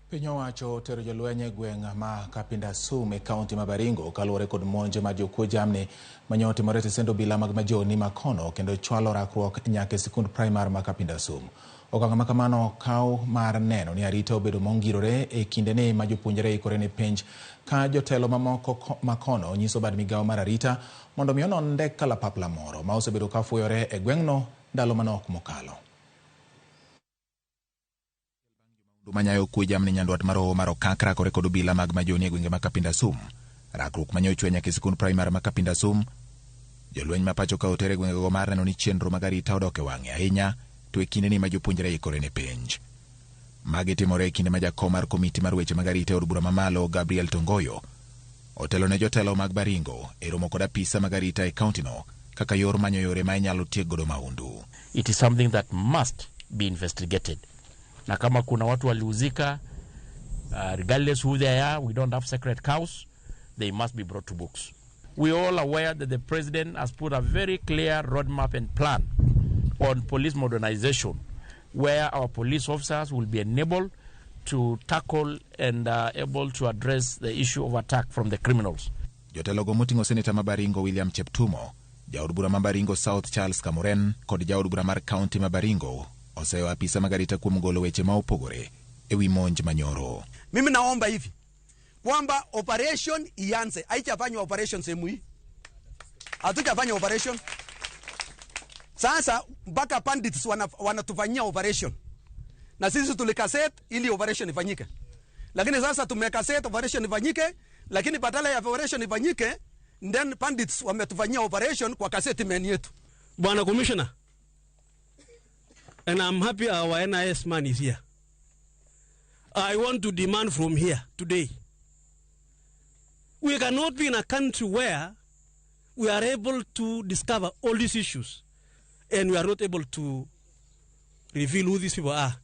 Piny owacho tero jolweny gweng' ma Kapindasnum e kaunti ma Baringo kaluwore kod monj ma jokuo jamni manyo otimore e sendo obila mag majoni makono kendo chwalo rakruok nyaka e sikund primar ma Kapindasnum. Okang' ma kamano kaw mar neno ni arita obedo mongirore e kindeni ma jopuonjre ikore ne penj ka jotelo mamoko makono nyiso bad migawo mar arita mondo mi onon ndek kalapapla moro ma osebedo ka fuyore e gweng'no ndalo manok mokalo. Manyayo kuo jamni nyandwat maroho maro kakra kore kod obila mag majoni e gwenge ma Kapindasnum. Rakruok manyo chwe nyaka e sikund primar ma Kapindasnum. Jolweny ma pacho ka otere gwengego mar neno ni chenro mag arita odok e wang'e ahinya to e kindeni ma jopuonjre ikore ne penj. Magi timore e kinde ma jakom mar komiti mar weche mag arita e od bura mamalo Gabriel Tongoyo otelo ne jotelo mag Baringo e romo kod apisa mag arita e kauntino kaka yor manyo yore ma inyalo tiek godo maundu. It is something that must be investigated. Na kama kuna watu waliuzika, regardless who they are, we don't have sacred cows, they must be brought to books. We are all aware that the president has put a very clear roadmap and plan on police modernization, where our police officers will be enabled to tackle and able to address the issue of attack from the criminals. Jotelo go moting'o seneta ma Baringo William Cheptumo, jaod bura ma Baringo South Charles Kamoren kod jaod bura mar kaunti ma Baringo oseo apisa mag arita kuom golo weche ma opogore ewi monj manyoro. Mimi naomba hivi kwamba operation ianze. Haijafanywa operation sehemu hii. Hatujafanya operation. Sasa mpaka bandits wanatufanyia operation. Na sisi tulikaset ili operation ifanyike. Lakini sasa tumekaset operation ifanyike, lakini badala ya operation ifanyike, then bandits wametufanyia operation kwa kaseti meni yetu. Bwana Commissioner, and I'm happy our NIS man is here. I want to demand from here today. We cannot be in a country where we are able to discover all these issues and we are not able to reveal who these people are.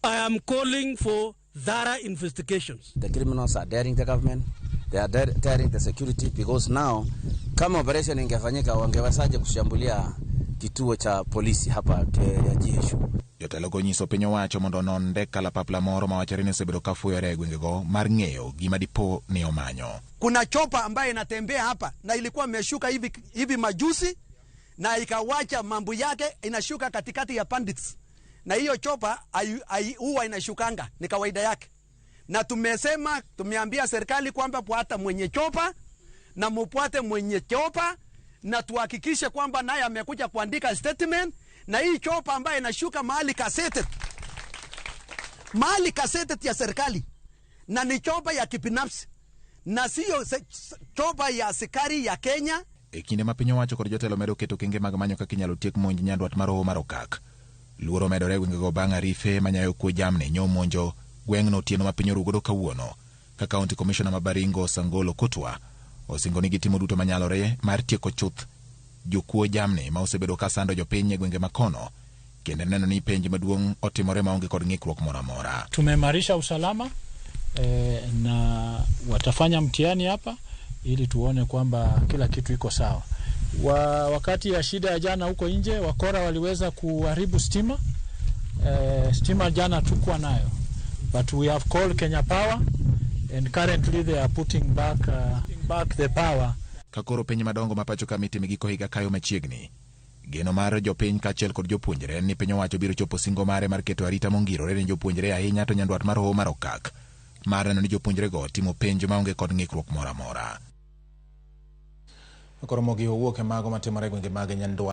I am calling for thorough investigations. The criminals are daring the government. They are daring the security because now, kama operation ingefanyika wangewezaje kushambulia kituo cha polisi hapa ya Jieshu. Jotelo go nyiso piny owacho mondo onon ndek kalapapla moro ma wachore ni osebedo ka fuyore e gwengego mar ng'eyo gima dipo ni omanyo. Kuna chopa ambaye inatembea hapa na ilikuwa imeshuka hivi majuzi na ikawacha mambo yake inashuka katikati ya bandits. Na hiyo chopa huwa inashukanga, ni kawaida yake. Na tumeambia serikali kwamba puata mwenye chopa na mupuate mwenye chopa na tuhakikishe kwamba naye amekuja kuandika statement. Na hii chopa ambaye inashuka mahali kasetet ya serikali na ni chopa ya kibinafsi na sio chopa ya askari ya Kenya. E kinde ma piny owacho kod jotelo medo keto kenge mag manyo kaka inyalo tiek monj nyandwat maroho mar okak. Luoro medore gwengego bang' arife manyayo kuo jamni nyo monjo gweng'no otieno ma piny orugodo kawuono ka kaunti commissioner ma Baringo Sangolo Kutwa osingo ni gitimo duto manyalore mar tieko chuth jokuo jamni ma osebedo ka sando jopiny e gwenge makono kendo neno ni penj maduong' otimore maonge kod ng'ikruok moro amora. Tumeimarisha usalama na watafanya mtihani hapa ili tuone kwamba kila kitu iko sawa. Wakati ya shida ya jana huko nje wakora waliweza kuharibu stima. Stima jana tukua nayo. But we have called Kenya Power and currently they are putting back the power. Kakoro penye madongo mapacho kamiti migiko higa kayo machiegni. Geno mar jopiny kaachiel kod jopuonjre ni piny owacho biro chopo singo mare mar keto arita mongirore ne jopuonjre ahinya to nyandwat maroho mar okak. Mar neno ni jopuonjre go timo penj maonge kod ng'ikruok moro amora. Ramogi owuok e mago matimore gwenge mag nyandwat